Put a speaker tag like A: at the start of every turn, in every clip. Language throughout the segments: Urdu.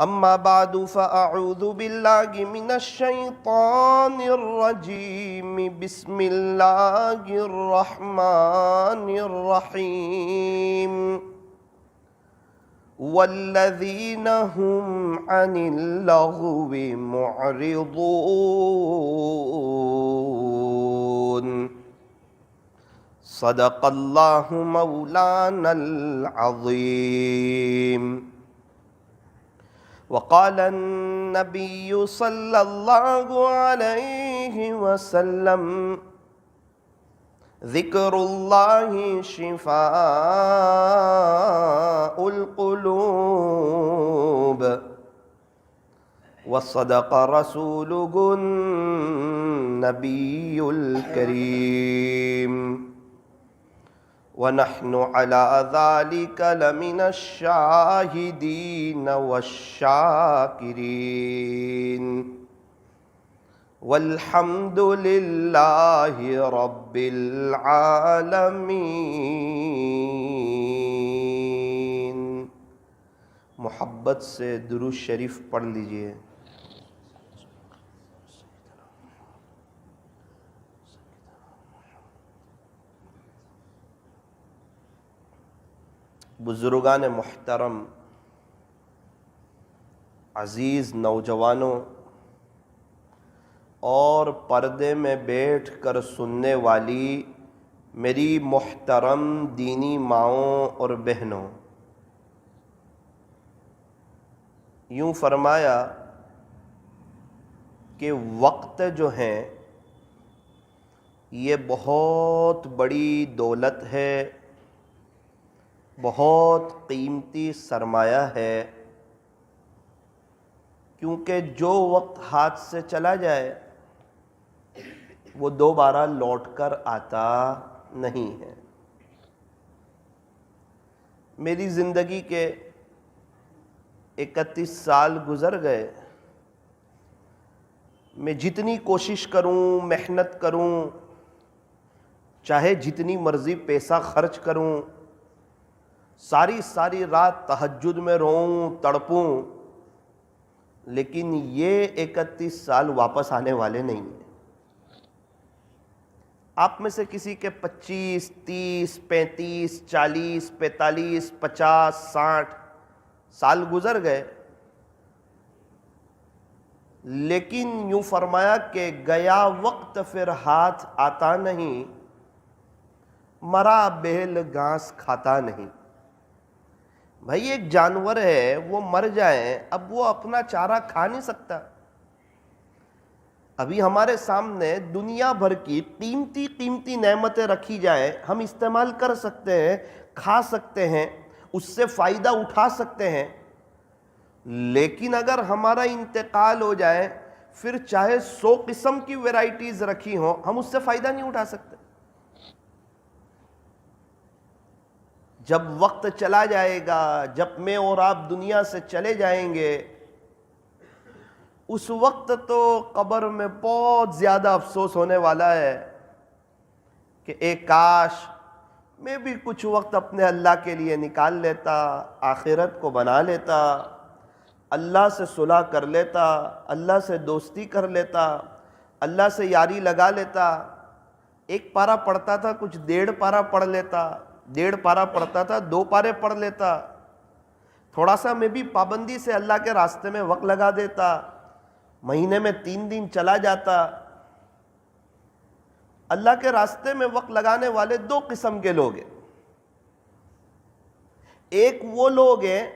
A: أما بعد فأعوذ بالله من الشيطان الرجيم بسم الله الرحمن الرحيم والذين هم عن اللغو معرضون صدق الله مولانا العظيم وقال النبي صلى الله عليه وسلم ذكر الله شفاء القلوب وصدق رسوله النبي الكريم ونحن على ذلك لمن الشاهدين والشاكرين والحمد لله رب العالمين۔ محبت سے درود شریف پڑھ لیجئے۔ بزرگان محترم، عزیز نوجوانوں اور پردے میں بیٹھ کر سننے والی میری محترم دینی ماؤں اور بہنوں، یوں فرمایا کہ وقت جو ہیں یہ بہت بڑی دولت ہے، بہت قیمتی سرمایہ ہے، کیونکہ جو وقت ہاتھ سے چلا جائے وہ دوبارہ لوٹ کر آتا نہیں ہے۔ میری زندگی کے 31 سال گزر گئے، میں جتنی کوشش کروں، محنت کروں، چاہے جتنی مرضی پیسہ خرچ کروں، ساری رات تہجد میں روؤں، تڑپوں، لیکن یہ 31 سال واپس آنے والے نہیں ہیں۔ آپ میں سے کسی کے 25، 30، 35، 40، 45، 50، 60 سال گزر گئے، لیکن یوں فرمایا کہ گیا وقت پھر ہاتھ آتا نہیں، مرا بیل گھاس کھاتا نہیں۔ بھائی ایک جانور ہے، وہ مر جائے، اب وہ اپنا چارہ کھا نہیں سکتا۔ ابھی ہمارے سامنے دنیا بھر کی قیمتی نعمتیں رکھی جائیں، ہم استعمال کر سکتے ہیں، کھا سکتے ہیں، اس سے فائدہ اٹھا سکتے ہیں، لیکن اگر ہمارا انتقال ہو جائے پھر چاہے 100 قسم کی ویرائٹیز رکھی ہوں، ہم اس سے فائدہ نہیں اٹھا سکتے۔ جب وقت چلا جائے گا، جب میں اور آپ دنیا سے چلے جائیں گے، اس وقت تو قبر میں بہت زیادہ افسوس ہونے والا ہے کہ ایک کاش میں بھی کچھ وقت اپنے اللہ کے لیے نکال لیتا، آخرت کو بنا لیتا، اللہ سے صلح کر لیتا، اللہ سے دوستی کر لیتا، اللہ سے یاری لگا لیتا۔ ایک پارہ پڑھتا تھا، کچھ 1.5 پارہ پڑھ لیتا، 1.5 پارہ پڑھتا تھا، 2 پارے پڑھ لیتا، تھوڑا سا میں بھی پابندی سے اللہ کے راستے میں وقت لگا دیتا، مہینے میں 3 دن چلا جاتا۔ اللہ کے راستے میں وقت لگانے والے 2 قسم کے لوگ ہیں۔ ایک وہ لوگ ہیں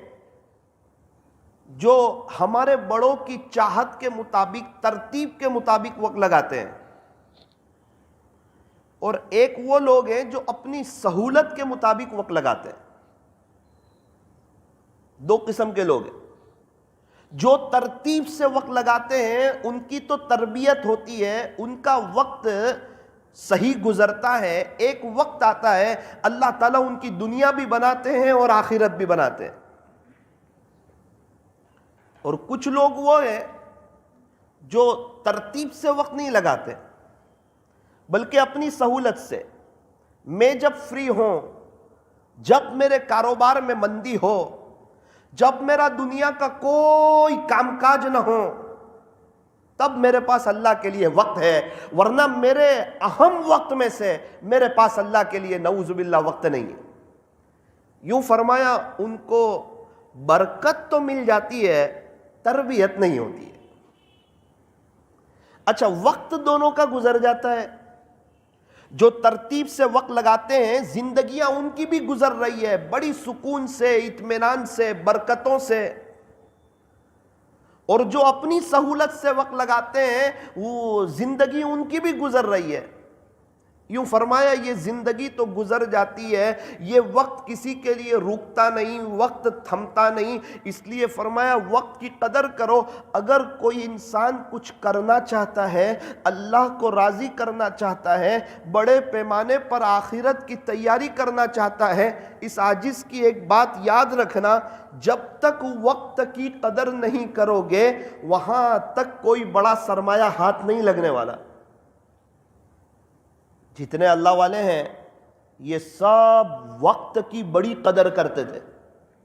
A: جو ہمارے بڑوں کی چاہت کے مطابق، ترتیب کے مطابق وقت لگاتے ہیں، اور ایک وہ لوگ ہیں جو اپنی سہولت کے مطابق وقت لگاتے ہیں۔ 2 قسم کے لوگ ہیں۔ جو ترتیب سے وقت لگاتے ہیں ان کی تو تربیت ہوتی ہے، ان کا وقت صحیح گزرتا ہے، ایک وقت آتا ہے اللہ تعالیٰ ان کی دنیا بھی بناتے ہیں اور آخرت بھی بناتے ہیں۔ اور کچھ لوگ وہ ہیں جو ترتیب سے وقت نہیں لگاتے بلکہ اپنی سہولت سے، میں جب فری ہوں، جب میرے کاروبار میں مندی ہو، جب میرا دنیا کا کوئی کام کاج نہ ہو تب میرے پاس اللہ کے لیے وقت ہے، ورنہ میرے اہم وقت میں سے میرے پاس اللہ کے لیے نعوذ باللہ وقت نہیں ہے۔ یوں فرمایا ان کو برکت تو مل جاتی ہے، تربیت نہیں ہوتی ہے۔ اچھا، وقت دونوں کا گزر جاتا ہے، جو ترتیب سے وقت لگاتے ہیں زندگیاں ان کی بھی گزر رہی ہے بڑی سکون سے، اطمینان سے، برکتوں سے، اور جو اپنی سہولت سے وقت لگاتے ہیں وہ زندگی ان کی بھی گزر رہی ہے۔ یوں فرمایا یہ زندگی تو گزر جاتی ہے، یہ وقت کسی کے لیے رکتا نہیں، وقت تھمتا نہیں، اس لیے فرمایا وقت کی قدر کرو۔ اگر کوئی انسان کچھ کرنا چاہتا ہے، اللہ کو راضی کرنا چاہتا ہے، بڑے پیمانے پر آخرت کی تیاری کرنا چاہتا ہے، اس عاجز کی ایک بات یاد رکھنا، جب تک وقت کی قدر نہیں کرو گے وہاں تک کوئی بڑا سرمایہ ہاتھ نہیں لگنے والا۔ جتنے اللہ والے ہیں یہ سب وقت کی بڑی قدر کرتے تھے،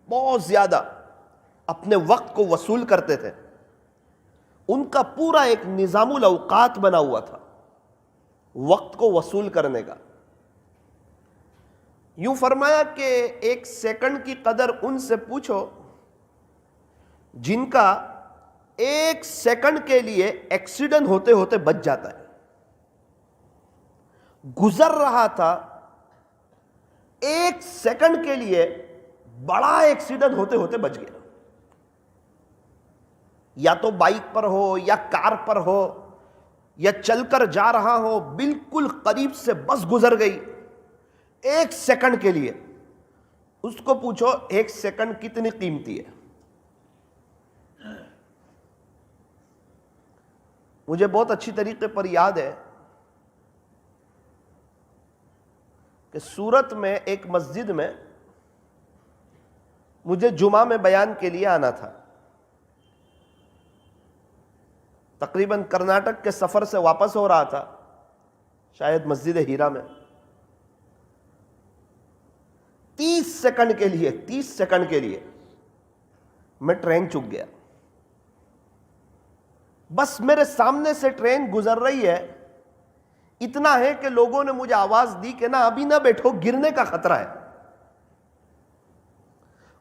A: بہت زیادہ اپنے وقت کو وصول کرتے تھے، ان کا پورا ایک نظام الاوقات بنا ہوا تھا وقت کو وصول کرنے کا۔ یوں فرمایا کہ ایک سیکنڈ کی قدر ان سے پوچھو جن کا ایک سیکنڈ کے لیے ایکسیڈنٹ ہوتے ہوتے بچ جاتا ہے، گزر رہا تھا ایک سیکنڈ کے لیے، بڑا ایکسیڈنٹ ہوتے ہوتے بچ گیا، یا تو بائک پر ہو یا کار پر ہو یا چل کر جا رہا ہو، بالکل قریب سے بس گزر گئی ایک سیکنڈ کے لیے۔ اس کو پوچھو ایک سیکنڈ کتنی قیمتی ہے؟ مجھے بہت اچھی طریقے پر یاد ہے کہ سورت میں ایک مسجد میں مجھے جمعہ میں بیان کے لیے آنا تھا، تقریباً کرناٹک کے سفر سے واپس ہو رہا تھا، شاید مسجد ہیرا میں۔ 30 سیکنڈ کے لیے میں ٹرین چک گیا۔ بس میرے سامنے سے ٹرین گزر رہی ہے، اتنا ہے کہ لوگوں نے مجھے آواز دی کہ نا ابھی نہ بیٹھو، گرنے کا خطرہ ہے،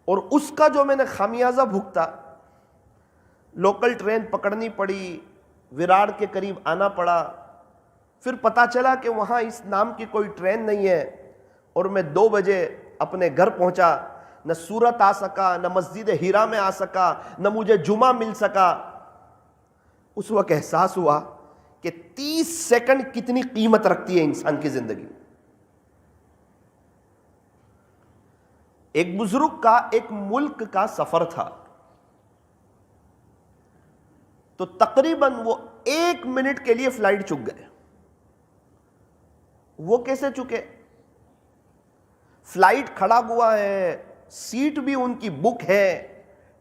A: اور اس کا جو میں نے خمیازہ بھگتا، لوکل ٹرین پکڑنی پڑی، وراڑ کے قریب آنا پڑا، پھر پتا چلا کہ وہاں اس نام کی کوئی ٹرین نہیں ہے، اور میں 2 بجے اپنے گھر پہنچا، نہ سورت آ سکا، نہ مسجد ہیرا میں آ سکا، نہ مجھے جمعہ مل سکا۔ اس وقت احساس ہوا کہ 30 سیکنڈ کتنی قیمت رکھتی ہے انسان کی زندگی۔ ایک بزرگ کا ایک ملک کا سفر تھا، تو تقریباً وہ 1 منٹ کے لیے فلائٹ چک گئے۔ وہ کیسے چکے؟ فلائٹ کھڑا ہوا ہے، سیٹ بھی ان کی بک ہے،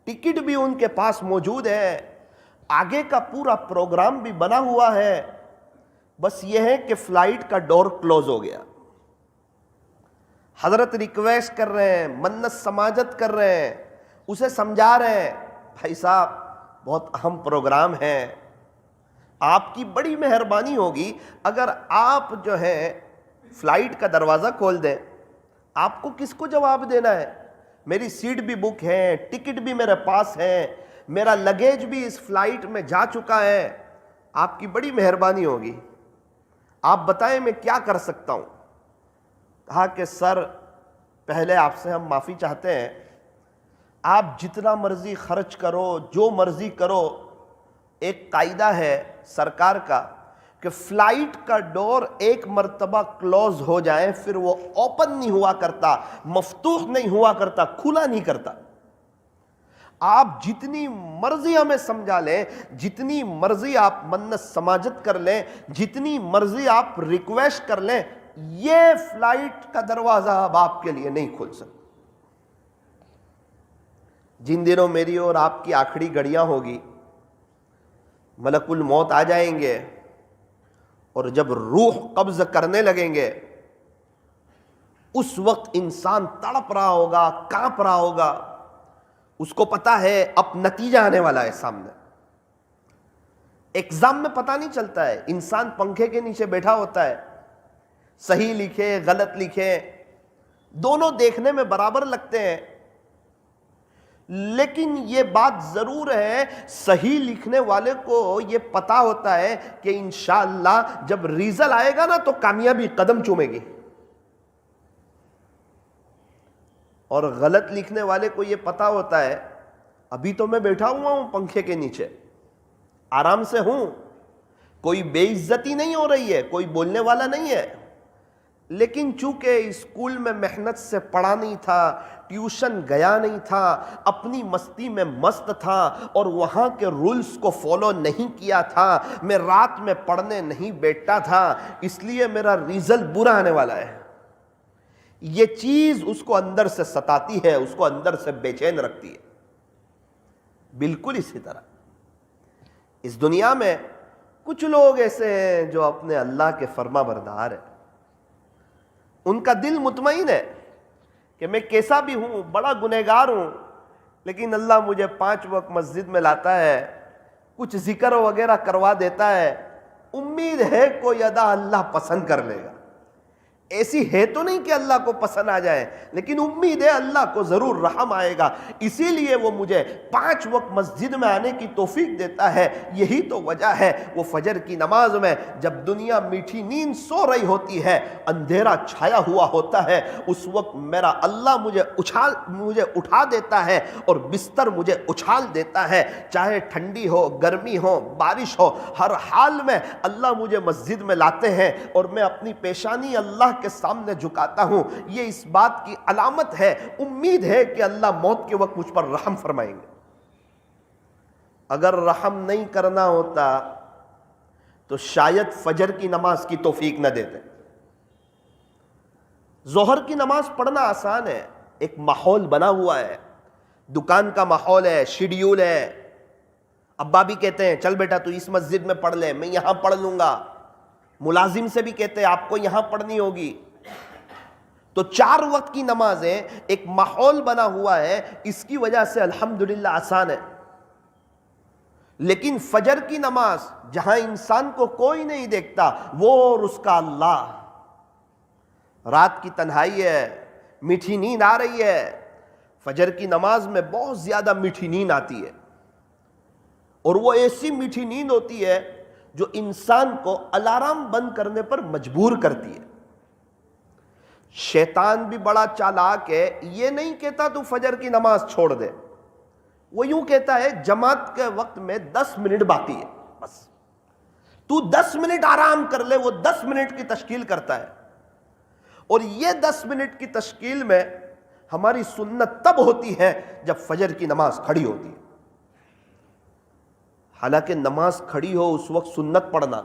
A: ٹکٹ بھی ان کے پاس موجود ہے، آگے کا پورا پروگرام بھی بنا ہوا ہے، بس یہ ہے کہ فلائٹ کا ڈور کلوز ہو گیا۔ حضرت ریکویسٹ کر رہے ہیں، منت سماجت کر رہے ہیں، اسے سمجھا رہے ہیں، بھائی صاحب بہت اہم پروگرام ہے، آپ کی بڑی مہربانی ہوگی اگر آپ جو ہے فلائٹ کا دروازہ کھول دیں۔ آپ کو کس کو جواب دینا ہے؟ میری سیٹ بھی بک ہے، ٹکٹ بھی میرے پاس ہے، میرا لگیج بھی اس فلائٹ میں جا چکا ہے، آپ کی بڑی مہربانی ہوگی، آپ بتائیں میں کیا کر سکتا ہوں؟ کہا کہ سر پہلے آپ سے ہم معافی چاہتے ہیں، آپ جتنا مرضی خرچ کرو، جو مرضی کرو، ایک قاعدہ ہے سرکار کا کہ فلائٹ کا ڈور ایک مرتبہ کلوز ہو جائے پھر وہ اوپن نہیں ہوا کرتا، مفتوح نہیں ہوا کرتا، کھلا نہیں کرتا۔ آپ جتنی مرضی ہمیں سمجھا لیں، جتنی مرضی آپ منت سماجت کر لیں، جتنی مرضی آپ ریکویسٹ کر لیں، یہ فلائٹ کا دروازہ اب آپ کے لیے نہیں کھل سکتا۔ جن دنوں میری اور آپ کی آخری گھڑیاں ہوگی، ملک الموت آ جائیں گے، اور جب روح قبض کرنے لگیں گے اس وقت انسان تڑپ رہا ہوگا، کانپ رہا ہوگا، اس کو پتا ہے اب نتیجہ آنے والا ہے سامنے. ایگزام میں پتہ نہیں چلتا ہے, انسان پنکھے کے نیچے بیٹھا ہوتا ہے, صحیح لکھے غلط لکھے دونوں دیکھنے میں برابر لگتے ہیں, لیکن یہ بات ضرور ہے صحیح لکھنے والے کو یہ پتا ہوتا ہے کہ انشاءاللہ جب ریزلٹ آئے گا نا تو کامیابی قدم چومے گی, اور غلط لکھنے والے کو یہ پتا ہوتا ہے ابھی تو میں بیٹھا ہوا ہوں پنکھے کے نیچے, آرام سے ہوں, کوئی بے عزتی نہیں ہو رہی ہے, کوئی بولنے والا نہیں ہے, لیکن چونکہ اسکول میں محنت سے پڑھا نہیں تھا, ٹیوشن گیا نہیں تھا, اپنی مستی میں مست تھا اور وہاں کے رولز کو فالو نہیں کیا تھا, میں رات میں پڑھنے نہیں بیٹھتا تھا, اس لیے میرا ریزلٹ برا آنے والا ہے. یہ چیز اس کو اندر سے ستاتی ہے, اس کو اندر سے بے چین رکھتی ہے. بالکل اسی طرح اس دنیا میں کچھ لوگ ایسے ہیں جو اپنے اللہ کے فرما بردار ہیں, ان کا دل مطمئن ہے کہ میں کیسا بھی ہوں, بڑا گنہگار ہوں, لیکن اللہ مجھے 5 وقت مسجد میں لاتا ہے, کچھ ذکر وغیرہ کروا دیتا ہے, امید ہے کوئی ادا اللہ پسند کر لے گا. ایسی ہے تو نہیں کہ اللہ کو پسند آ جائے, لیکن امید ہے اللہ کو ضرور رحم آئے گا, اسی لیے وہ مجھے 5 وقت مسجد میں آنے کی توفیق دیتا ہے. یہی تو وجہ ہے وہ فجر کی نماز میں جب دنیا میٹھی نیند سو رہی ہوتی ہے, اندھیرا چھایا ہوا ہوتا ہے, اس وقت میرا اللہ مجھے اٹھا دیتا ہے اور بستر مجھے اچھال دیتا ہے, چاہے ٹھنڈی ہو, گرمی ہو, بارش ہو, ہر حال میں اللہ مجھے مسجد میں لاتے ہیں اور میں اپنی پیشانی اللہ کے سامنے جھکاتا ہوں. یہ اس بات کی علامت ہے, امید ہے کہ اللہ موت کے وقت مجھ پر رحم فرمائیں گے. اگر رحم نہیں کرنا ہوتا تو شاید فجر کی نماز کی توفیق نہ دیتے. ظہر کی نماز پڑھنا آسان ہے, ایک ماحول بنا ہوا ہے, دکان کا ماحول ہے, شیڈیول ہے, ابا بھی کہتے ہیں چل بیٹا تو اس مسجد میں پڑھ لے, میں یہاں پڑھ لوں گا, ملازم سے بھی کہتے ہیں آپ کو یہاں پڑھنی ہوگی. تو 4 وقت کی نمازیں ایک ماحول بنا ہوا ہے, اس کی وجہ سے الحمدللہ آسان ہے. لیکن فجر کی نماز جہاں انسان کو کوئی نہیں دیکھتا, وہ اور اس کا اللہ, رات کی تنہائی ہے, میٹھی نیند آ رہی ہے. فجر کی نماز میں بہت زیادہ میٹھی نیند آتی ہے, اور وہ ایسی میٹھی نیند ہوتی ہے جو انسان کو الارم بند کرنے پر مجبور کرتی ہے. شیطان بھی بڑا چالاک ہے, یہ نہیں کہتا تو فجر کی نماز چھوڑ دے, وہ یوں کہتا ہے جماعت کے وقت میں 10 منٹ باقی ہے, بس تو 10 منٹ آرام کر لے. وہ 10 منٹ کی تشکیل کرتا ہے, اور یہ 10 منٹ کی تشکیل میں ہماری سنت تب ہوتی ہے جب فجر کی نماز کھڑی ہوتی ہے. حالانکہ نماز کھڑی ہو اس وقت سنت پڑھنا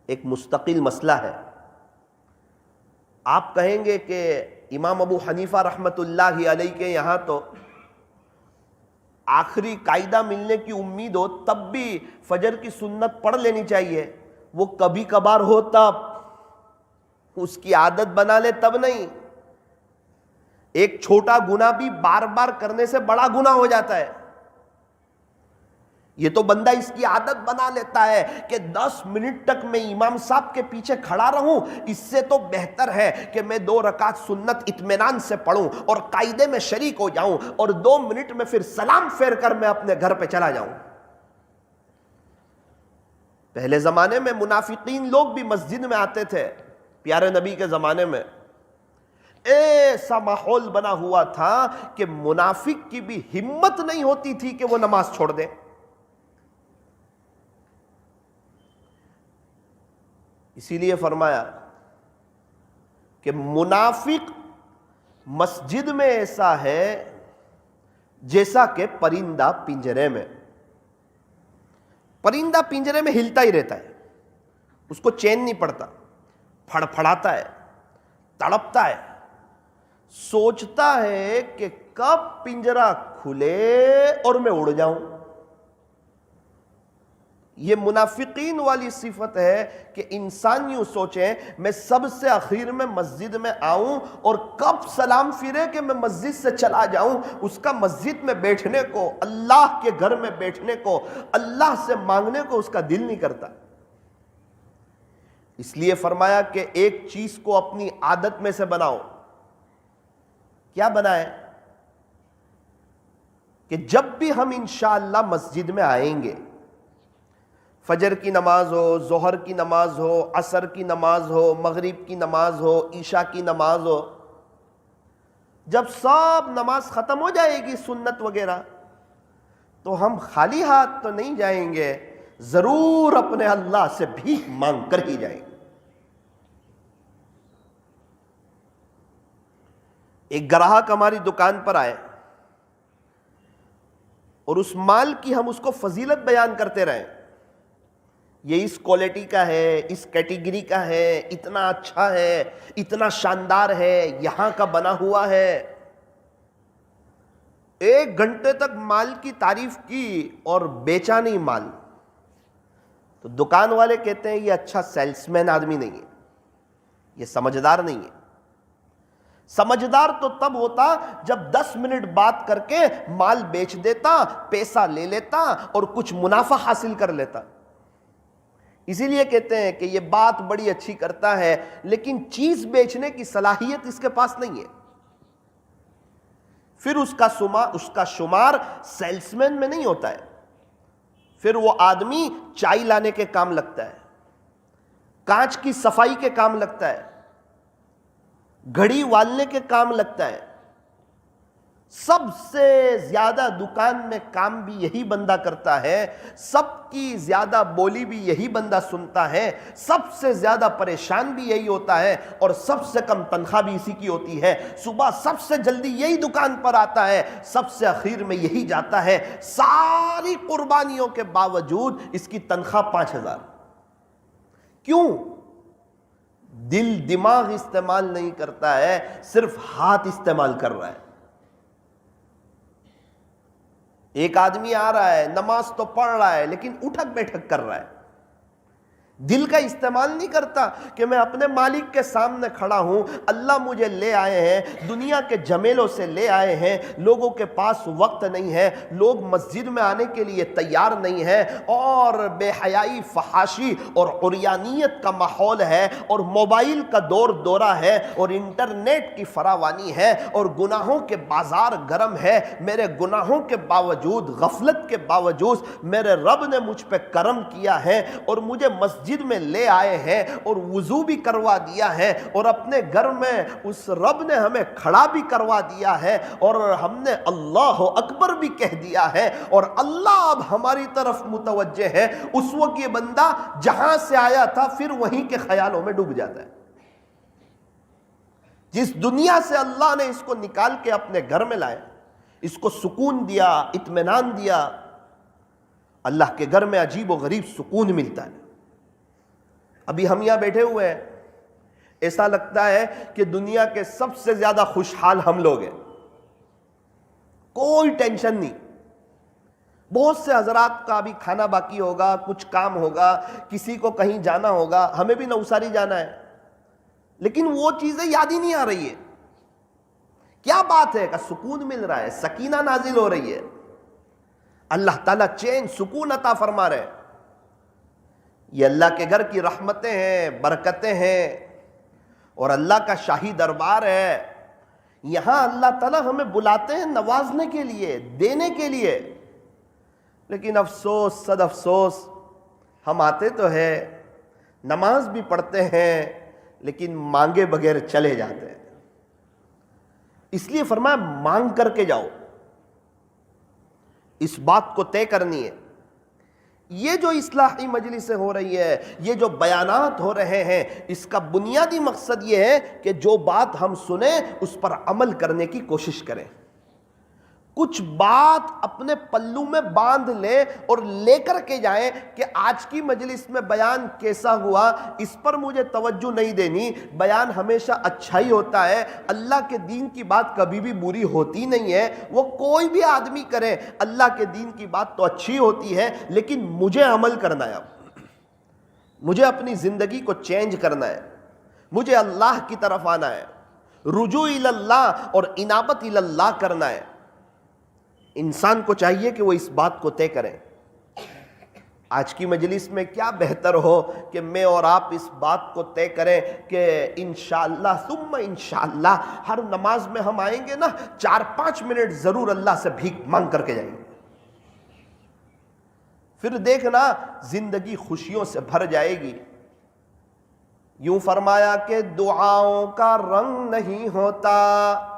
A: ایک مستقل مسئلہ ہے. آپ کہیں گے کہ امام ابو حنیفہ رحمت اللہ علیہ کے یہاں تو آخری قاعدہ ملنے کی امید ہو تب بھی فجر کی سنت پڑھ لینی چاہیے. وہ کبھی کبھار ہو تب, اس کی عادت بنا لے تب نہیں. ایک چھوٹا گناہ بھی بار بار کرنے سے بڑا گناہ ہو جاتا ہے. یہ تو بندہ اس کی عادت بنا لیتا ہے کہ 10 منٹ تک میں امام صاحب کے پیچھے کھڑا رہوں, اس سے تو بہتر ہے کہ میں 2 رکعت سنت اطمینان سے پڑھوں اور قاعدے میں شریک ہو جاؤں, اور 2 منٹ میں پھر سلام پھیر کر میں اپنے گھر پہ چلا جاؤں. پہلے زمانے میں منافقین لوگ بھی مسجد میں آتے تھے. پیارے نبی کے زمانے میں ایسا ماحول بنا ہوا تھا کہ منافق کی بھی ہمت نہیں ہوتی تھی کہ وہ نماز چھوڑ دے. اسی لیے فرمایا کہ منافق مسجد میں ایسا ہے جیسا کہ پرندہ پنجرے میں. پرندہ پنجرے میں ہلتا ہی رہتا ہے, اس کو چین نہیں پڑتا, پھڑ پھڑاتا ہے, تڑپتا ہے, سوچتا ہے کہ کب پنجرا کھلے اور میں اڑ جاؤں. یہ منافقین والی صفت ہے کہ انسان یوں سوچیں میں سب سے اخیر میں مسجد میں آؤں اور کب سلام پھرے کہ میں مسجد سے چلا جاؤں، اس کا مسجد میں بیٹھنے کو، اللہ کے گھر میں بیٹھنے کو، اللہ سے مانگنے کو اس کا دل نہیں کرتا۔ اس لیے فرمایا کہ ایک چیز کو اپنی عادت میں سے بناؤ۔ کیا بنائیں؟ کہ جب بھی ہم انشاءاللہ مسجد میں آئیں گے، فجر کی نماز ہو، ظہر کی نماز ہو، عصر کی نماز ہو، مغرب کی نماز ہو، عشاء کی نماز ہو، جب سب نماز ختم ہو جائے گی سنت وغیرہ، تو ہم خالی ہاتھ تو نہیں جائیں گے، ضرور اپنے اللہ سے بھیک مانگ کر ہی جائیں گے۔ ایک گراہک ہماری دکان پر آئے اور اس مال کی ہم اس کو فضیلت بیان کرتے رہیں، یہ اس کوالٹی کا ہے، اس کیٹیگری کا ہے، اتنا اچھا ہے، اتنا شاندار ہے، یہاں کا بنا ہوا ہے۔ 1 گھنٹے تک مال کی تعریف کی اور بیچا نہیں مال، تو دکان والے کہتے ہیں یہ اچھا سیلس مین آدمی نہیں ہے، یہ سمجھدار نہیں ہے۔ سمجھدار تو تب ہوتا جب 10 منٹ بات کر کے مال بیچ دیتا، پیسہ لے لیتا اور کچھ منافع حاصل کر لیتا۔ اسی لیے کہتے ہیں کہ یہ بات بڑی اچھی کرتا ہے لیکن چیز بیچنے کی صلاحیت اس کے پاس نہیں ہے۔ پھر اس کا شمار سیلس مین میں نہیں ہوتا ہے، پھر وہ آدمی چائے لانے کے کام لگتا ہے، کانچ کی صفائی کے کام لگتا ہے، گھڑی والنے کے کام لگتا ہے۔ سب سے زیادہ دکان میں کام بھی یہی بندہ کرتا ہے، سب کی زیادہ بولی بھی یہی بندہ سنتا ہے، سب سے زیادہ پریشان بھی یہی ہوتا ہے اور سب سے کم تنخواہ بھی اسی کی ہوتی ہے۔ صبح سب سے جلدی یہی دکان پر آتا ہے، سب سے اخیر میں یہی جاتا ہے، ساری قربانیوں کے باوجود اس کی تنخواہ 5000۔ کیوں؟ دل دماغ استعمال نہیں کرتا ہے، صرف ہاتھ استعمال کر رہا ہے۔ ایک آدمی آ رہا ہے، نماز تو پڑھ رہا ہے لیکن اٹھک بیٹھک کر رہا ہے، دل کا استعمال نہیں کرتا کہ میں اپنے مالک کے سامنے کھڑا ہوں، اللہ مجھے لے آئے ہیں، دنیا کے جھمیلوں سے لے آئے ہیں، لوگوں کے پاس وقت نہیں ہے، لوگ مسجد میں آنے کے لیے تیار نہیں ہیں، اور بے حیائی، فحاشی اور عریانیت کا ماحول ہے، اور موبائل کا دورہ ہے، اور انٹرنیٹ کی فراوانی ہے، اور گناہوں کے بازار گرم ہے۔ میرے گناہوں کے باوجود، غفلت کے باوجود میرے رب نے مجھ پہ کرم کیا ہے اور مجھے مسجد میں لے آئے ہیں اور وضو بھی کروا دیا ہے، اور اپنے گھر میں اس رب نے ہمیں کھڑا بھی کروا دیا ہے، اور ہم نے اللہ اکبر بھی کہہ دیا ہے، اور اللہ اب ہماری طرف متوجہ ہے۔ اس وقت یہ بندہ جہاں سے آیا تھا پھر وہیں کے خیالوں میں ڈوب جاتا ہے۔ جس دنیا سے اللہ نے اس کو نکال کے اپنے گھر میں لائے، اس کو سکون دیا، اطمینان دیا، اللہ کے گھر میں عجیب و غریب سکون ملتا ہے۔ ابھی ہم یہاں بیٹھے ہوئے ہیں، ایسا لگتا ہے کہ دنیا کے سب سے زیادہ خوشحال ہم لوگ ہیں، کوئی ٹینشن نہیں۔ بہت سے حضرات کا ابھی کھانا باقی ہوگا، کچھ کام ہوگا، کسی کو کہیں جانا ہوگا، ہمیں بھی نوساری جانا ہے، لیکن وہ چیزیں یاد ہی نہیں آ رہی ہے۔ کیا بات ہے کہ سکون مل رہا ہے، سکینہ نازل ہو رہی ہے، اللہ تعالیٰ چین سکون عطا فرما رہے ہیں۔ یہ اللہ کے گھر کی رحمتیں ہیں، برکتیں ہیں، اور اللہ کا شاہی دربار ہے۔ یہاں اللہ تعالیٰ ہمیں بلاتے ہیں نوازنے کے لیے، دینے کے لیے، لیکن افسوس، صد افسوس، ہم آتے تو ہیں، نماز بھی پڑھتے ہیں، لیکن مانگے بغیر چلے جاتے ہیں۔ اس لیے فرمایا مانگ کر کے جاؤ، اس بات کو طے کرنی ہے۔ یہ جو اصلاحی مجلسیں ہو رہی ہے، یہ جو بیانات ہو رہے ہیں، اس کا بنیادی مقصد یہ ہے کہ جو بات ہم سنیں اس پر عمل کرنے کی کوشش کریں۔ کچھ بات اپنے پلو میں باندھ لیں اور لے کر کے جائیں کہ آج کی مجلس میں بیان کیسا ہوا، اس پر مجھے توجہ نہیں دینی، بیان ہمیشہ اچھا ہی ہوتا ہے، اللہ کے دین کی بات کبھی بھی بری ہوتی نہیں ہے، وہ کوئی بھی آدمی کرے، اللہ کے دین کی بات تو اچھی ہوتی ہے، لیکن مجھے عمل کرنا ہے، مجھے اپنی زندگی کو چینج کرنا ہے، مجھے اللہ کی طرف آنا ہے، رجوع اللہ اور انابت اللہ کرنا ہے۔ انسان کو چاہیے کہ وہ اس بات کو طے کریں۔ آج کی مجلس میں کیا بہتر ہو کہ میں اور آپ اس بات کو طے کریں کہ انشاءاللہ ثم انشاءاللہ ہر نماز میں ہم آئیں گے نا 4-5 منٹ ضرور اللہ سے بھیک مانگ کر کے جائیں گے، پھر دیکھنا زندگی خوشیوں سے بھر جائے گی۔ یوں فرمایا کہ دعاؤں کا رنگ نہیں ہوتا،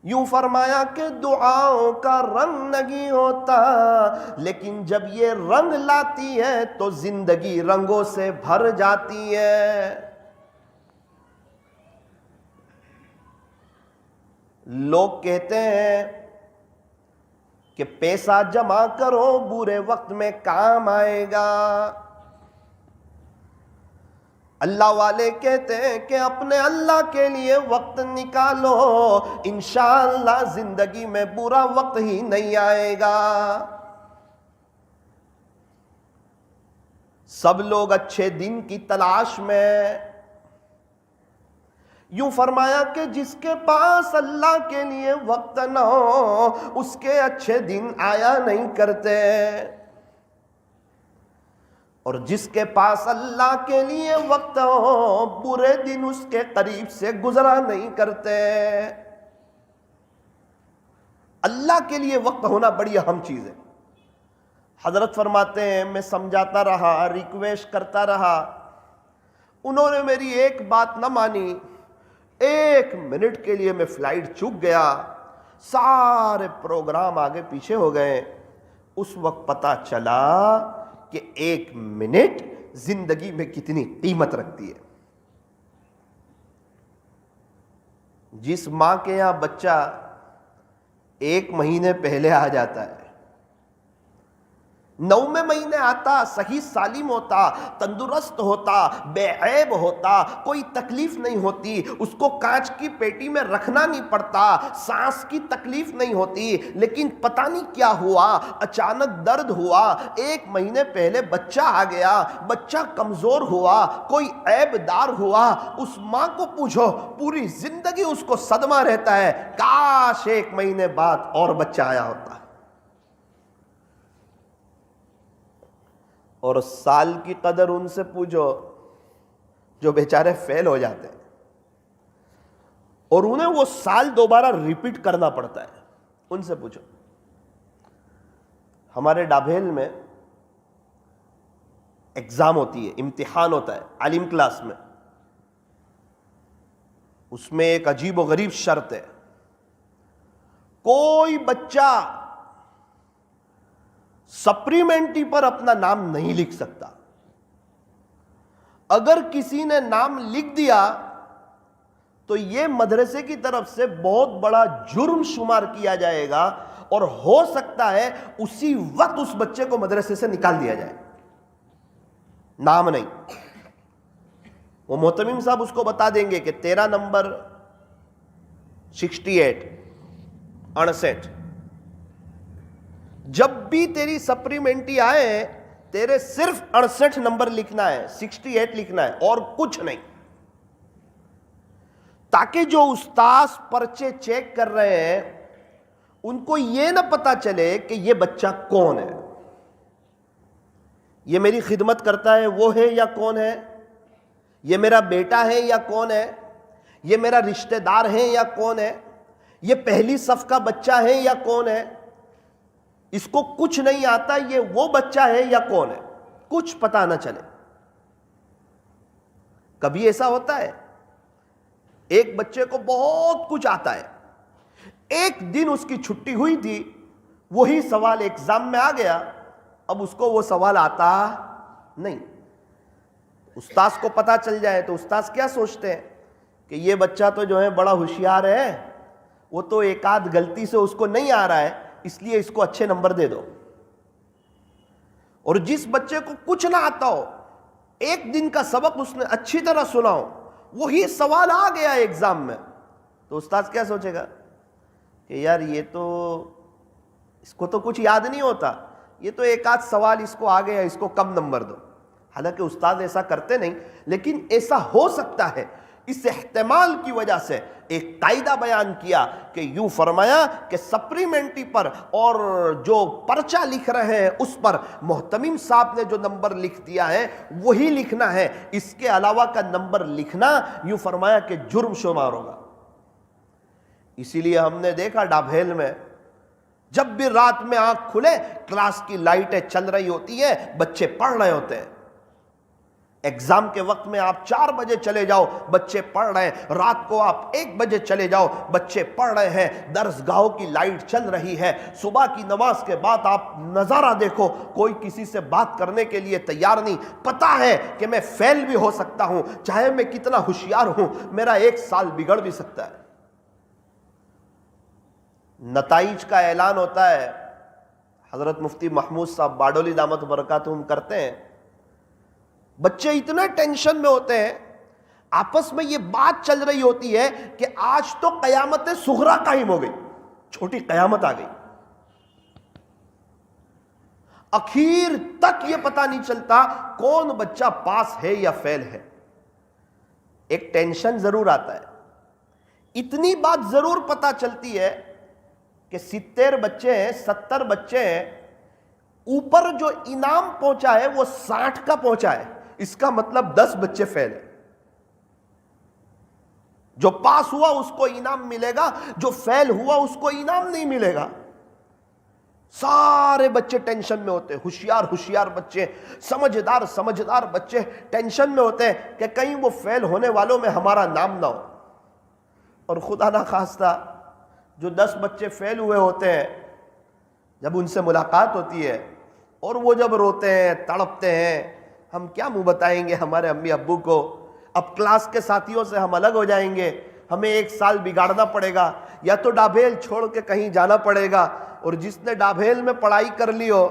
A: یوں فرمایا کہ دعاؤں کا رنگ نہیں ہوتا، لیکن جب یہ رنگ لاتی ہے تو زندگی رنگوں سے بھر جاتی ہے۔ لوگ کہتے ہیں کہ پیسہ جمع کرو برے وقت میں کام آئے گا، اللہ والے کہتے ہیں کہ اپنے اللہ کے لیے وقت نکالو، انشاءاللہ زندگی میں برا وقت ہی نہیں آئے گا۔ سب لوگ اچھے دن کی تلاش میں، یوں فرمایا کہ جس کے پاس اللہ کے لیے وقت نہ ہو اس کے اچھے دن آیا نہیں کرتے، اور جس کے پاس اللہ کے لیے وقت ہو برے دن اس کے قریب سے گزرا نہیں کرتے۔ اللہ کے لیے وقت ہونا بڑی اہم چیز ہے۔ حضرت فرماتے ہیں میں سمجھاتا رہا، ریکویسٹ کرتا رہا، انہوں نے میری ایک بات نہ مانی، 1 منٹ کے لیے میں فلائٹ چوک گیا، سارے پروگرام آگے پیچھے ہو گئے۔ اس وقت پتا چلا کہ 1 منٹ زندگی میں کتنی قیمت رکھتی ہے۔ جس ماں کے یہاں بچہ 1 مہینے پہلے آ جاتا ہے، 9ویں مہینے آتا، صحیح سالم ہوتا، تندرست ہوتا، بے عیب ہوتا، کوئی تکلیف نہیں ہوتی، اس کو کانچ کی پیٹی میں رکھنا نہیں پڑتا، سانس کی تکلیف نہیں ہوتی، لیکن پتہ نہیں کیا ہوا، اچانک درد ہوا، 1 مہینے پہلے بچہ آ گیا، بچہ کمزور ہوا، کوئی عیب دار ہوا، اس ماں کو پوچھو پوری زندگی اس کو صدمہ رہتا ہے، کاش 1 مہینے بعد اور بچہ آیا ہوتا۔ اور سال کی قدر ان سے پوچھو جو بیچارے فیل ہو جاتے ہیں اور انہیں وہ سال دوبارہ ریپیٹ کرنا پڑتا ہے، ان سے پوچھو۔ ہمارے ڈابھیل میں ایگزام ہوتی ہے، امتحان ہوتا ہے عالم کلاس میں، اس میں ایک عجیب و غریب شرط ہے، کوئی بچہ سپلیمنٹری پر اپنا نام نہیں لکھ سکتا، اگر کسی نے نام لکھ دیا تو یہ مدرسے کی طرف سے بہت بڑا جرم شمار کیا جائے گا، اور ہو سکتا ہے اسی وقت اس بچے کو مدرسے سے نکال دیا جائے، نام نہیں۔ وہ محتمم صاحب اس کو بتا دیں گے کہ تیرا نمبر 68 جب بھی تیری سپلیمنٹری آئے تیرے صرف 68 نمبر لکھنا ہے، 68 لکھنا ہے اور کچھ نہیں، تاکہ جو استاذ پرچے چیک کر رہے ہیں ان کو یہ نہ پتا چلے کہ یہ بچہ کون ہے، یہ میری خدمت کرتا ہے وہ ہے یا کون ہے، یہ میرا بیٹا ہے یا کون ہے، یہ میرا رشتہ دار ہے یا کون ہے، یہ پہلی صف کا بچہ ہے یا کون ہے، اس کو کچھ نہیں آتا یہ وہ بچہ ہے یا کون ہے، کچھ پتا نہ چلے۔ کبھی ایسا ہوتا ہے ایک بچے کو بہت کچھ آتا ہے، ایک دن اس کی چھٹی ہوئی تھی، وہی سوال ایگزام میں آ گیا، اب اس کو وہ سوال آتا نہیں، استاذ کو پتا چل جائے تو استاذ کیا سوچتے ہیں کہ یہ بچہ تو جو ہے بڑا ہوشیار ہے، وہ تو ایک آدھ غلطی سے اس کو نہیں آ رہا ہے اس لیے اس کو اچھے نمبر دے دو. اور جس بچے کو کچھ نہ آتا ہو, ایک دن کا سبق اس نے اچھی طرح سنا ہو, وہی سوال آ گیا ایگزام میں, تو استاد کیا سوچے گا کہ یار یہ تو اس کو تو کچھ یاد نہیں ہوتا, یہ تو ایک آدھ سوال اس کو آ گیا, اس کو کم نمبر دو. حالانکہ استاد ایسا کرتے نہیں, لیکن ایسا ہو سکتا ہے. اس احتمال کی وجہ سے ایک قاعدہ بیان کیا کہ یوں فرمایا کہ سپلیمنٹری پر اور جو پرچہ لکھ رہے ہیں اس پر محتمم صاحب نے جو نمبر لکھ دیا ہے وہی لکھنا ہے, اس کے علاوہ کا نمبر لکھنا یوں فرمایا کہ جرم شمار ہوگا. اسی لیے ہم نے دیکھا ڈابھیل میں جب بھی رات میں آنکھ کھلے کلاس کی لائٹیں چل رہی ہوتی ہیں, بچے پڑھ رہے ہوتے ہیں. ایگزام کے وقت میں آپ 4 بجے چلے جاؤ, بچے پڑھ رہے ہیں. رات کو آپ 1 بجے چلے جاؤ, بچے پڑھ رہے ہیں. درس گاہوں کی لائٹ چل رہی ہے. صبح کی نماز کے بعد آپ نظارہ دیکھو, کوئی کسی سے بات کرنے کے لیے تیار نہیں. پتہ ہے کہ میں فیل بھی ہو سکتا ہوں, چاہے میں کتنا ہوشیار ہوں, میرا 1 سال بگڑ بھی سکتا ہے. نتائج کا اعلان ہوتا ہے, حضرت مفتی محمود صاحب باڈولی دامت برکاتہم کرتے ہیں. بچے اتنے ٹینشن میں ہوتے ہیں, آپس میں یہ بات چل رہی ہوتی ہے کہ آج تو قیامت صغریٰ قائم ہو گئی, چھوٹی قیامت آ گئی. اخیر تک یہ پتہ نہیں چلتا کون بچہ پاس ہے یا فیل ہے. ایک ٹینشن ضرور آتا ہے. اتنی بات ضرور پتہ چلتی ہے کہ 70 بچے ہیں, 70 بچے ہیں, اوپر جو انعام پہنچا ہے وہ 60 کا پہنچا ہے. اس کا مطلب 10 بچے فیل ہیں. جو پاس ہوا اس کو انعام ملے گا, جو فیل ہوا اس کو انعام نہیں ملے گا. سارے بچے ٹینشن میں ہوتے ہیں, ہوشیار بچے, سمجھدار بچے ٹینشن میں ہوتے ہیں کہ کہیں وہ فیل ہونے والوں میں ہمارا نام نہ ہو. اور خدا نہ خواستہ جو 10 بچے فیل ہوئے ہوتے ہیں, جب ان سے ملاقات ہوتی ہے اور وہ جب روتے ہیں, تڑپتے ہیں, ہم کیا منہ بتائیں گے ہمارے امی ابو کو. اب کلاس کے ساتھیوں سے ہم الگ ہو جائیں گے, ہمیں 1 سال بگاڑنا پڑے گا, یا تو ڈابھیل چھوڑ کے کہیں جانا پڑے گا. اور جس نے ڈابھیل میں پڑھائی کر لی ہو,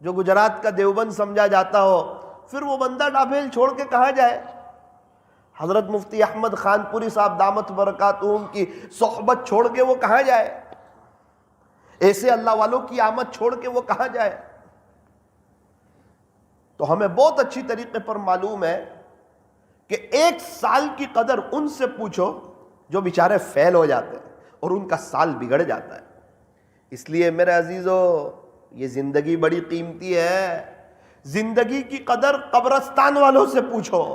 A: جو گجرات کا دیوبند سمجھا جاتا ہو, پھر وہ بندہ ڈابھیل چھوڑ کے کہاں جائے. حضرت مفتی احمد خان پوری صاحب دامت برکاتہم کی صحبت چھوڑ کے وہ کہاں جائے, ایسے اللہ والوں کی آمد چھوڑ کے وہ کہاں جائے. تو ہمیں بہت اچھی طریقے پر معلوم ہے کہ 1 سال کی قدر ان سے پوچھو جو بیچارے فیل ہو جاتے ہیں اور ان کا سال بگڑ جاتا ہے. اس لیے میرے عزیزو, یہ زندگی بڑی قیمتی ہے. زندگی کی قدر قبرستان والوں سے پوچھو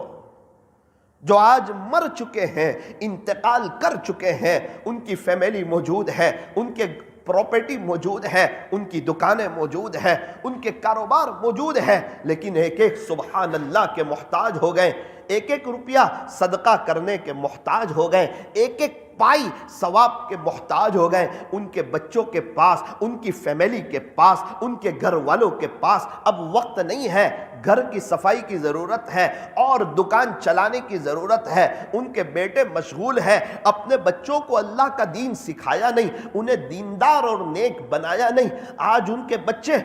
A: جو آج مر چکے ہیں, انتقال کر چکے ہیں. ان کی فیملی موجود ہے, ان کے پراپرٹی موجود ہے, ان کی دکانیں موجود ہیں, ان کے کاروبار موجود ہے, لیکن ایک ایک سبحان اللہ کے محتاج ہو گئے, ایک ایک روپیہ صدقہ کرنے کے محتاج ہو گئے, ایک ایک پائی ثواب کے محتاج ہو گئے. ان کے بچوں کے پاس, ان کی فیملی کے پاس, ان کے گھر والوں کے پاس اب وقت نہیں ہے. گھر کی صفائی کی ضرورت ہے اور دکان چلانے کی ضرورت ہے. ان کے بیٹے مشغول ہیں, اپنے بچوں کو اللہ کا دین سکھایا نہیں, انہیں دیندار اور نیک بنایا نہیں. آج ان کے بچے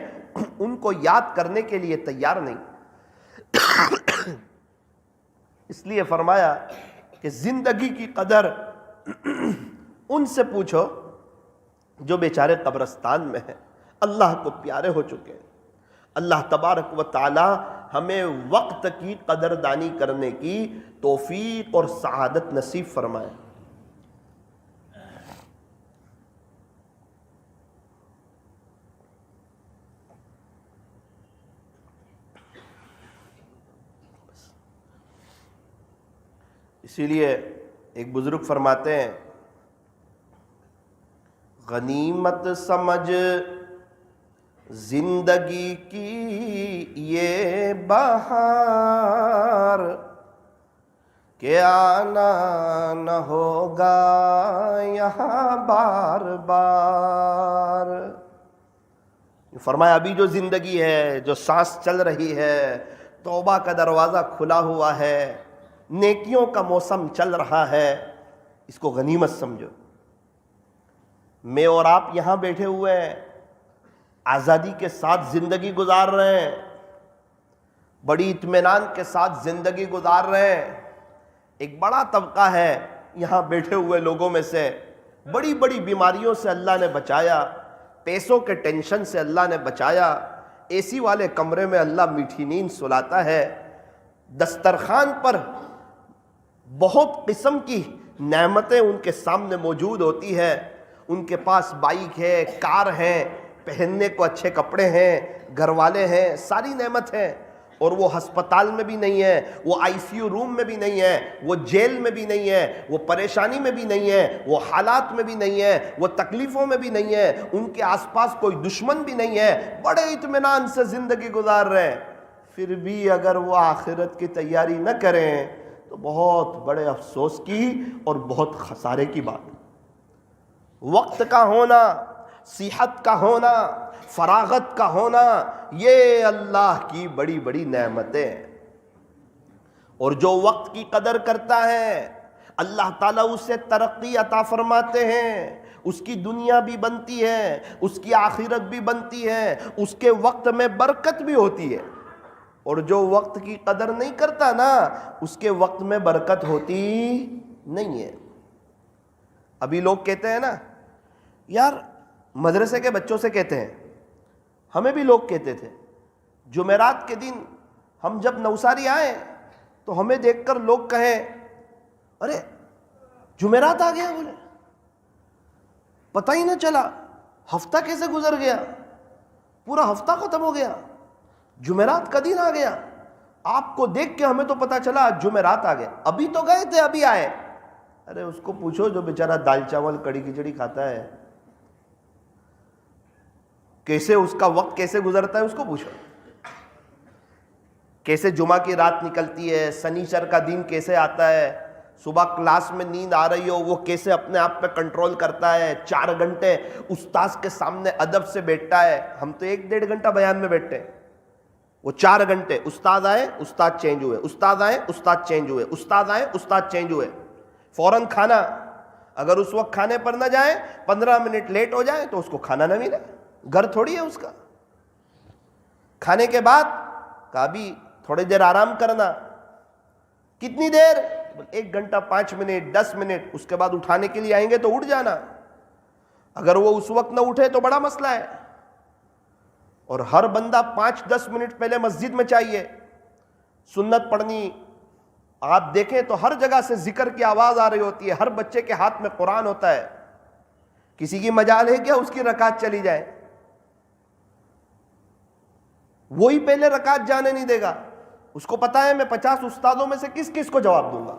A: ان کو یاد کرنے کے لیے تیار نہیں. اس لیے فرمایا کہ زندگی کی قدر ان سے پوچھو جو بیچارے قبرستان میں ہیں, اللہ کو پیارے ہو چکے ہیں. اللہ تبارک و تعالی ہمیں وقت کی قدردانی کرنے کی توفیق اور سعادت نصیب فرمائے. اسی لیے ایک بزرگ فرماتے ہیں, غنیمت سمجھ زندگی کی یہ بہار کہ آنا نہ ہوگا یہاں بار بار. فرمایا ابھی جو زندگی ہے, جو سانس چل رہی ہے, توبہ کا دروازہ کھلا ہوا ہے, نیکیوں کا موسم چل رہا ہے, اس کو غنیمت سمجھو. میں اور آپ یہاں بیٹھے ہوئے ہیں، آزادی کے ساتھ زندگی گزار رہے ہیں، بڑی اطمینان کے ساتھ زندگی گزار رہے ہیں۔ ایک بڑا طبقہ ہے یہاں بیٹھے ہوئے لوگوں میں سے، بڑی بڑی بیماریوں سے اللہ نے بچایا، پیسوں کے ٹینشن سے اللہ نے بچایا، اے سی والے کمرے میں اللہ میٹھی نیند سلاتا ہے، دسترخوان پر بہت قسم کی نعمتیں ان کے سامنے موجود ہوتی ہے، ان کے پاس بائک ہے، کار ہے، پہننے کو اچھے کپڑے ہیں، گھر والے ہیں، ساری نعمت ہے، اور وہ ہسپتال میں بھی نہیں ہے، وہ آئی سی یو روم میں بھی نہیں ہے، وہ جیل میں بھی نہیں ہے، وہ پریشانی میں بھی نہیں ہے، وہ حالات میں بھی نہیں ہے، وہ تکلیفوں میں بھی نہیں ہے، ان کے آس پاس کوئی دشمن بھی نہیں ہے، بڑے اطمینان سے زندگی گزار رہے ہیں۔ پھر بھی اگر وہ آخرت کی تیاری نہ کریں تو بہت بڑے افسوس کی اور بہت خسارے کی بات۔ وقت کا ہونا، صحت کا ہونا، فراغت کا ہونا، یہ اللہ کی بڑی بڑی نعمتیں ہیں، اور جو وقت کی قدر کرتا ہے اللہ تعالیٰ اسے ترقی عطا فرماتے ہیں، اس کی دنیا بھی بنتی ہے، اس کی آخرت بھی بنتی ہے، اس کے وقت میں برکت بھی ہوتی ہے، اور جو وقت کی قدر نہیں کرتا نا اس کے وقت میں برکت ہوتی نہیں ہے۔ ابھی لوگ کہتے ہیں نا، یار مدرسے کے بچوں سے کہتے ہیں، ہمیں بھی لوگ کہتے تھے، جمعرات کے دن ہم جب نوساری آئیں تو ہمیں دیکھ کر لوگ کہیں ارے جمعرات آ گیا، بولے پتہ ہی نہ چلا، ہفتہ کیسے گزر گیا، پورا ہفتہ ختم ہو گیا، جمعرات کا دن آ گیا، آپ کو دیکھ کے ہمیں تو پتہ چلا آج جمعرات آ گیا، ابھی تو گئے تھے ابھی آئے۔ ارے اس کو پوچھو جو بیچارہ دال چاول کڑی کھچڑی کھاتا ہے، کیسے اس کا وقت کیسے گزرتا ہے، اس کو پوچھو، کیسے جمعہ کی رات نکلتی ہے، سنیچر کا دن کیسے آتا ہے، صبح کلاس میں نیند آ رہی ہو وہ کیسے اپنے آپ پہ کنٹرول کرتا ہے، 4 گھنٹے استاذ کے سامنے ادب سے بیٹھتا ہے، ہم تو 1-1.5 گھنٹہ بیان میں بیٹھتے ہیں، وہ 4 گھنٹے استاد آئے استاد چینج ہوئے، استاد آئے استاد چینج ہوئے، استاد آئے استاد چینج ہوئے، فوراً کھانا، اگر اس وقت کھانے پر نہ جائیں 15 منٹ لیٹ ہو جائے تو اس کو کھانا نہ ملے، گھر تھوڑی ہے اس کا۔ کھانے کے بعد کہا بھی تھوڑی دیر آرام کرنا، کتنی دیر، 1 گھنٹہ 5 منٹ 10 منٹ، اس کے بعد اٹھانے کے لیے آئیں گے تو اٹھ جانا، اگر وہ اس وقت نہ اٹھے تو بڑا مسئلہ ہے۔ اور ہر بندہ 5-10 منٹ پہلے مسجد میں چاہیے، سنت پڑھنی، آپ دیکھیں تو ہر جگہ سے ذکر کی آواز آ رہی ہوتی ہے، ہر بچے کے ہاتھ میں قرآن ہوتا ہے، کسی کی مجال ہے کیا اس کی رکعت چلی جائے، وہی پہلے رکعت جانے نہیں دے گا، اس کو پتا ہے میں 50 استادوں میں سے کس کس کو جواب دوں گا۔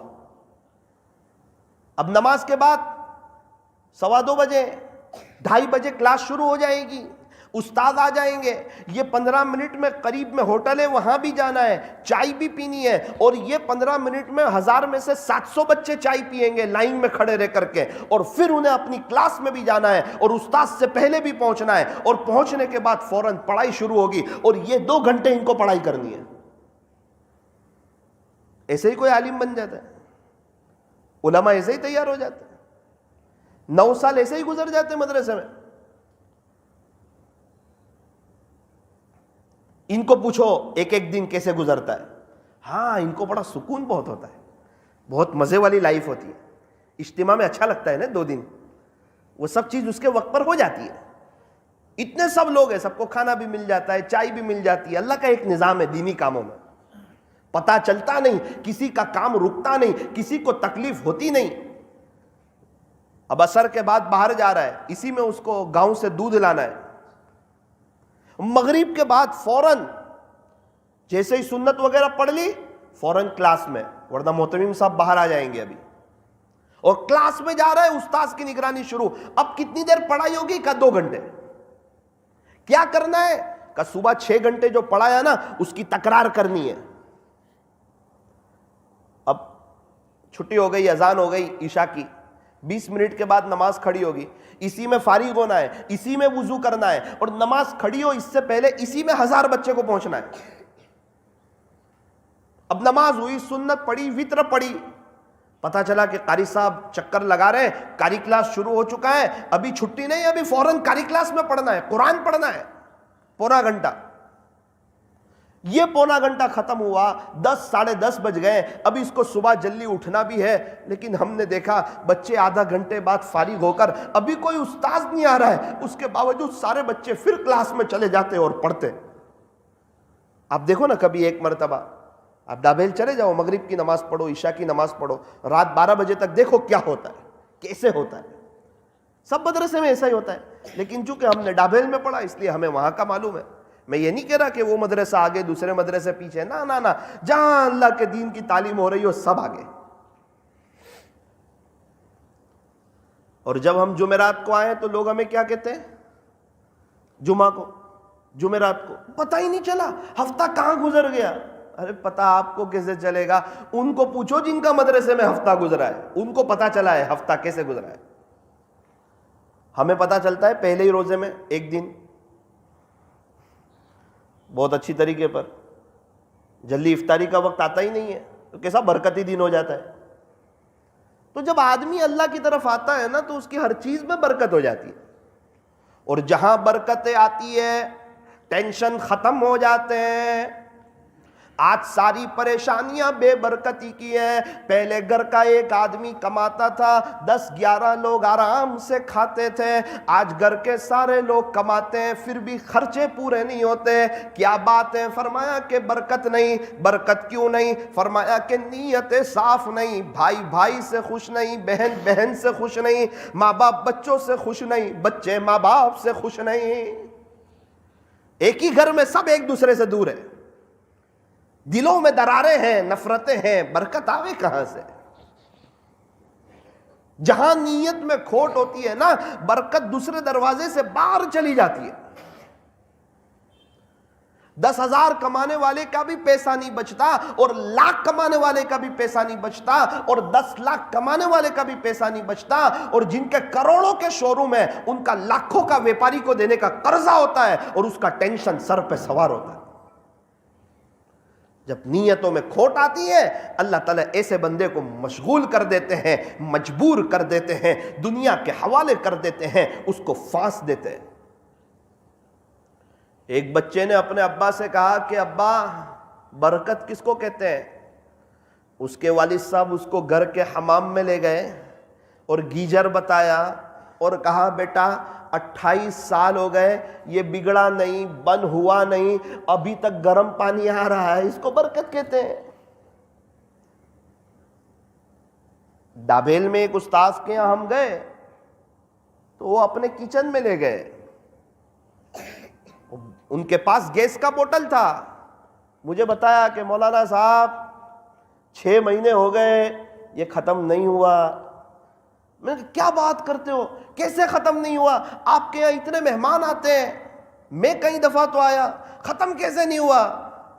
A: اب نماز کے بعد 2:15 بجے 2:30 بجے کلاس شروع ہو جائے گی، استاد آ جائیں گے، یہ 15 منٹ میں قریب میں ہوٹل ہے وہاں بھی جانا ہے، چائے بھی پینی ہے، اور یہ 15 منٹ میں 1000 میں سے 700 بچے چائے پئیں گے لائن میں کھڑے رہ کر کے، اور پھر انہیں اپنی کلاس میں بھی جانا ہے اور استاد سے پہلے بھی پہنچنا ہے، اور پہنچنے کے بعد فوراً پڑھائی شروع ہوگی، اور یہ 2 گھنٹے ان کو پڑھائی کرنی ہے۔ ایسے ہی کوئی عالم بن جاتا ہے، علماء ایسے ہی تیار ہو جاتے ہیں، 9 سال ایسے ہی گزر جاتے ہیں مدرسے میں۔ ان کو پوچھو ایک ایک دن کیسے گزرتا ہے، ہاں ان کو بڑا سکون بہت ہوتا ہے، بہت مزے والی لائف ہوتی ہے، اجتماع میں اچھا لگتا ہے نا 2 دن، وہ سب چیز اس کے وقت پر ہو جاتی ہے، اتنے سب لوگ ہیں، سب کو کھانا بھی مل جاتا ہے، چائے بھی مل جاتی ہے، اللہ کا ایک نظام ہے دینی کاموں میں، پتہ چلتا نہیں، کسی کا کام رکتا نہیں، کسی کو تکلیف ہوتی نہیں۔ اب عصر کے بعد باہر جا رہا ہے، اسی میں اس کو گاؤں سے دودھ لانا ہے، مغرب کے بعد فوراً جیسے ہی سنت وغیرہ پڑھ لی فوراً کلاس میں، ورنہ محتمم صاحب باہر آ جائیں گے ابھی، اور کلاس میں جا رہا ہے، استاذ کی نگرانی شروع، اب کتنی دیر پڑھائی ہوگی، کا 2 گھنٹے، کیا کرنا ہے، کا صبح 6 گھنٹے جو پڑھایا نا اس کی تکرار کرنی ہے۔ اب چھٹی ہو گئی، اذان ہو گئی عشاء کی، 20 منٹ کے بعد نماز کھڑی ہوگی، اسی میں فارغ ہونا ہے، اسی میں وضو کرنا ہے، اور نماز کھڑی ہو اس سے پہلے اسی میں 1000 بچے کو پہنچنا ہے۔ اب نماز ہوئی، سنت پڑھی، وتر پڑھی، پتا چلا کہ قاری صاحب چکر لگا رہے ہیں، قاری کلاس شروع ہو چکا ہے، ابھی چھٹی نہیں، ابھی فوراً قاری کلاس میں پڑھنا ہے، قرآن پڑھنا ہے، پونا گھنٹہ۔ یہ پونا گھنٹہ ختم ہوا، 10 ساڑھے 10 بج گئے، ابھی اس کو صبح جلدی اٹھنا بھی ہے، لیکن ہم نے دیکھا بچے آدھا گھنٹے بعد فارغ ہو کر ابھی کوئی استاذ نہیں آ رہا ہے، اس کے باوجود سارے بچے پھر کلاس میں چلے جاتے اور پڑھتے۔ آپ دیکھو نا، کبھی ایک مرتبہ آپ ڈابیل چلے جاؤ، مغرب کی نماز پڑھو، عشاء کی نماز پڑھو، رات 12 بجے تک دیکھو کیا ہوتا ہے، کیسے ہوتا ہے۔ سب مدرسے میں ایسا ہی ہوتا ہے، لیکن چونکہ ہم نے ڈابیل میں پڑھا اس لیے ہمیں وہاں کا معلوم ہے۔ میں یہ نہیں کہہ رہا کہ وہ مدرسہ آگے دوسرے مدرسے پیچھے، نہ نہ نہ، جہاں اللہ کے دین کی تعلیم ہو رہی ہو سب آگے۔ اور جب ہم جمعرات کو آئے تو لوگ ہمیں کیا کہتے ہیں؟ جمعہ کو، جمعرات کو پتہ ہی نہیں چلا ہفتہ کہاں گزر گیا۔ ارے پتہ آپ کو کیسے چلے گا؟ ان کو پوچھو جن کا مدرسے میں ہفتہ گزرا ہے، ان کو پتہ چلا ہے ہفتہ کیسے گزرا ہے۔ ہمیں پتہ چلتا ہے پہلے ہی روزے میں ایک دن بہت اچھی طریقے پر، جلدی افطاری کا وقت آتا ہی نہیں ہے تو کیسا برکتی دن ہو جاتا ہے۔ تو جب آدمی اللہ کی طرف آتا ہے نا تو اس کی ہر چیز میں برکت ہو جاتی ہے، اور جہاں برکتیں آتی ہے ٹینشن ختم ہو جاتے ہیں۔ آج ساری پریشانیاں بے برکتی کی ہیں۔ پہلے گھر کا ایک آدمی کماتا تھا، 10-11 لوگ آرام سے کھاتے تھے، آج گھر کے سارے لوگ کماتے ہیں پھر بھی خرچے پورے نہیں ہوتے۔ کیا بات ہے؟ فرمایا کہ برکت نہیں۔ برکت کیوں نہیں؟ فرمایا کہ نیتیں صاف نہیں، بھائی بھائی سے خوش نہیں، بہن بہن سے خوش نہیں، ماں باپ بچوں سے خوش نہیں، بچے ماں باپ سے خوش نہیں۔ ایک ہی گھر میں سب ایک دوسرے سے دور ہے، دلوں میں دراریں ہیں، نفرتیں ہیں، برکت آوے کہاں سے؟ جہاں نیت میں کھوٹ ہوتی ہے نا، برکت دوسرے دروازے سے باہر چلی جاتی ہے۔ 10,000 کمانے والے کا بھی پیسہ نہیں بچتا، اور لاکھ کمانے والے کا بھی پیسہ نہیں بچتا، اور 10 لاکھ کمانے والے کا بھی پیسہ نہیں بچتا، اور جن کے کروڑوں کے شو روم ہیں ان کا لاکھوں کا ویپاری کو دینے کا قرضہ ہوتا ہے، اور اس کا ٹینشن سر پہ سوار ہوتا ہے۔ جب نیتوں میں کھوٹ آتی ہے اللہ تعالیٰ ایسے بندے کو مشغول کر دیتے ہیں، مجبور کر دیتے ہیں، دنیا کے حوالے کر دیتے ہیں، اس کو پھانس دیتے ہیں۔ ایک بچے نے اپنے ابا سے کہا کہ ابا برکت کس کو کہتے ہیں؟ اس کے والد صاحب اس کو گھر کے حمام میں لے گئے اور گیجر بتایا اور کہا بیٹا 28 سال ہو گئے، یہ بگڑا نہیں، بند ہوا نہیں، ابھی تک گرم پانی آ رہا ہے، اس کو برکت کہتے ہیں۔ ڈابیل میں ایک استاذ کے یہاں ہم گئے تو وہ اپنے کچن میں لے گئے، ان کے پاس گیس کا بوتل تھا، مجھے بتایا کہ مولانا صاحب 6 مہینے ہو گئے یہ ختم نہیں ہوا۔ میں نے کہا کیا بات کرتے ہو، کیسے ختم نہیں ہوا؟ آپ کے یہاں اتنے مہمان آتے ہیں، میں کئی دفعہ تو آیا، ختم کیسے نہیں ہوا؟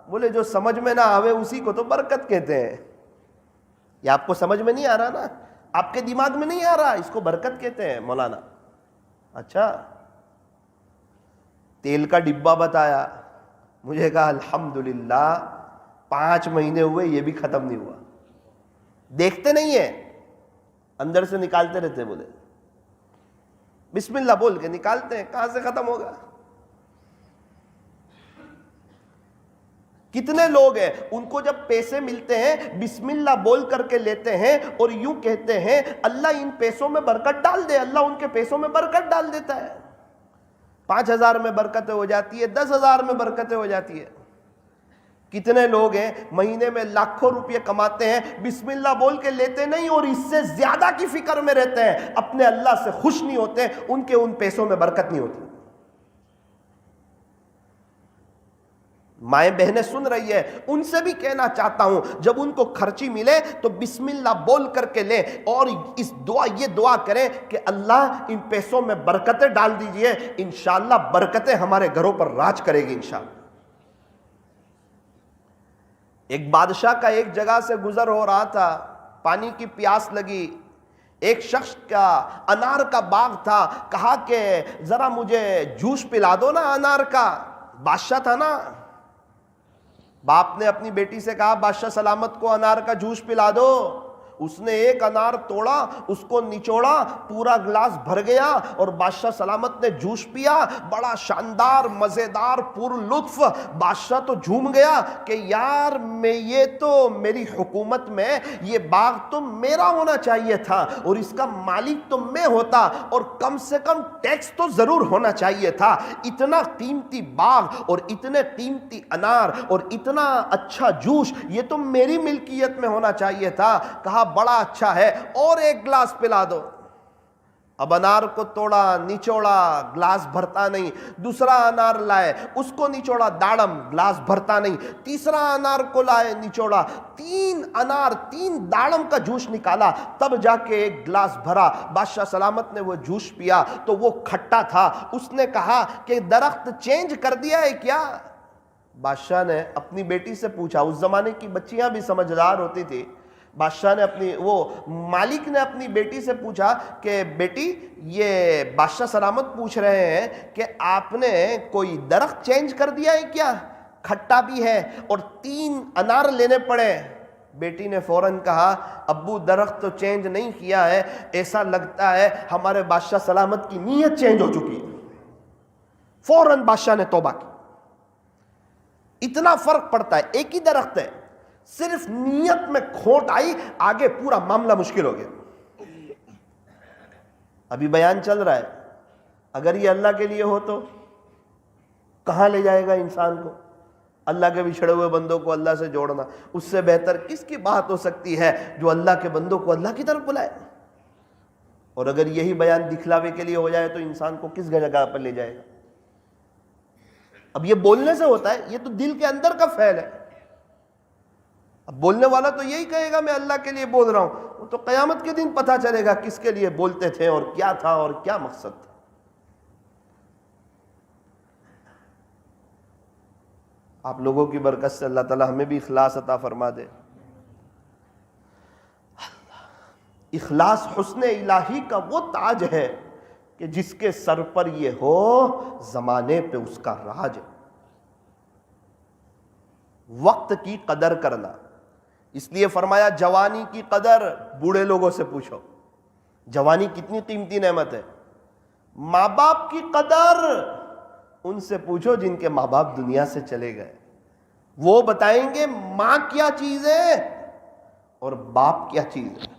A: بولے جو سمجھ میں نہ آوے اسی کو تو برکت کہتے ہیں۔ یہ آپ کو سمجھ میں نہیں آ رہا نا، آپ کے دماغ میں نہیں آ رہا، اس کو برکت کہتے ہیں مولانا۔ اچھا، تیل کا ڈبہ بتایا، مجھے کہا الحمدللہ 5 مہینے ہوئے یہ بھی ختم نہیں ہوا۔ دیکھتے نہیں ہیں، اندر سے نکالتے رہتے، بولے بسم اللہ بول کے نکالتے ہیں، کہاں سے ختم ہوگا؟ کتنے لوگ ہیں ان کو جب پیسے ملتے ہیں بسم اللہ بول کر کے لیتے ہیں اور یوں کہتے ہیں اللہ ان پیسوں میں برکت ڈال دے، اللہ ان کے پیسوں میں برکت ڈال دیتا ہے۔ 5,000 میں برکتیں ہو جاتی ہے، 10,000 میں برکتیں ہو جاتی ہے۔ کتنے لوگ ہیں مہینے میں لاکھوں روپے کماتے ہیں، بسم اللہ بول کے لیتے نہیں اور اس سے زیادہ کی فکر میں رہتے ہیں، اپنے اللہ سے خوش نہیں ہوتے، ان کے ان پیسوں میں برکت نہیں ہوتی۔ مائیں بہنیں سن رہی ہے، ان سے بھی کہنا چاہتا ہوں جب ان کو خرچی ملے تو بسم اللہ بول کر کے لیں، اور یہ دعا کریں کہ اللہ ان پیسوں میں برکتیں ڈال دیجئے، انشاءاللہ برکتیں ہمارے گھروں پر راج کرے گی انشاءاللہ۔ ایک بادشاہ کا ایک جگہ سے گزر ہو رہا تھا، پانی کی پیاس لگی، ایک شخص کا انار کا باغ تھا، کہا کہ ذرا مجھے جوس پلا دو نا انار کا۔ بادشاہ تھا نا، باپ نے اپنی بیٹی سے کہا بادشاہ سلامت کو انار کا جوس پلا دو، اس نے ایک انار توڑا، اس کو نچوڑا، پورا گلاس بھر گیا اور بادشاہ سلامت نے جوس پیا، بڑا شاندار مزیدار پر لطف۔ بادشاہ تو جھوم گیا کہ یار یہ تو میری حکومت میں یہ باغ تو میرا ہونا چاہیے تھا اور اس کا مالک تو میں ہوتا، اور کم سے کم ٹیکس تو ضرور ہونا چاہیے تھا۔ اتنا قیمتی باغ اور اتنے قیمتی انار اور اتنا اچھا جوس یہ تو میری ملکیت میں ہونا چاہیے تھا۔ کہا بڑا اچھا ہے، اور ایک گلاس پلا دو۔ اب انار کو توڑا، نچوڑا، گلاس بھرتا نہیں، دوسرا انار لائے، اس کو نچوڑا، داڑم، گلاس بھرتا نہیں، تیسرا انار کو لائے، نچوڑا، 3 انار 3 داڑم کا جوس نکالا، تب جا کے ایک گلاس بھرا۔ بادشاہ سلامت نے وہ جوس پیا تو وہ کھٹا تھا۔ اس نے کہا کہ درخت چینج کر دیا ہے کیا؟ بادشاہ نے اپنی بیٹی سے پوچھا، اس زمانے کی بچیاں بھی سمجھدار ہوتی تھی، بادشاہ نے مالک نے اپنی بیٹی سے پوچھا کہ بیٹی یہ بادشاہ سلامت پوچھ رہے ہیں کہ آپ نے کوئی درخت چینج کر دیا ہے کیا؟ کھٹا بھی ہے اور 3 انار لینے پڑے۔ بیٹی نے فوراً کہا ابو درخت تو چینج نہیں کیا ہے، ایسا لگتا ہے ہمارے بادشاہ سلامت کی نیت چینج ہو چکی ہے۔ فوراً بادشاہ نے توبہ کی۔ اتنا فرق پڑتا ہے، ایک ہی درخت ہے، صرف نیت میں کھوٹ آئی، آگے پورا معاملہ مشکل ہو گیا۔ ابھی بیان چل رہا ہے، اگر یہ اللہ کے لیے ہو تو کہاں لے جائے گا انسان کو؟ اللہ کے بچھڑے ہوئے بندوں کو اللہ سے جوڑنا، اس سے بہتر کس کی بات ہو سکتی ہے جو اللہ کے بندوں کو اللہ کی طرف بلائے؟ اور اگر یہی بیان دکھلاوے کے لیے ہو جائے تو انسان کو کس جگہ پر لے جائے گا؟ اب یہ بولنے سے ہوتا ہے، یہ تو دل کے اندر کا فعل ہے۔ اب بولنے والا تو یہی کہے گا میں اللہ کے لیے بول رہا ہوں، وہ تو قیامت کے دن پتہ چلے گا کس کے لیے بولتے تھے اور کیا تھا اور کیا مقصد تھا۔ آپ لوگوں کی برکت سے اللہ تعالی ہمیں بھی اخلاص عطا فرما دے۔ اخلاص حسن الہی کا وہ تاج ہے کہ جس کے سر پر یہ ہو زمانے پہ اس کا راج ہے۔ وقت کی قدر کرنا، اس لیے فرمایا جوانی کی قدر بوڑھے لوگوں سے پوچھو۔ جوانی کتنی قیمتی نعمت ہے۔ ماں باپ کی قدر ان سے پوچھو جن کے ماں باپ دنیا سے چلے گئے، وہ بتائیں گے ماں کیا چیز ہے اور باپ کیا چیز ہے۔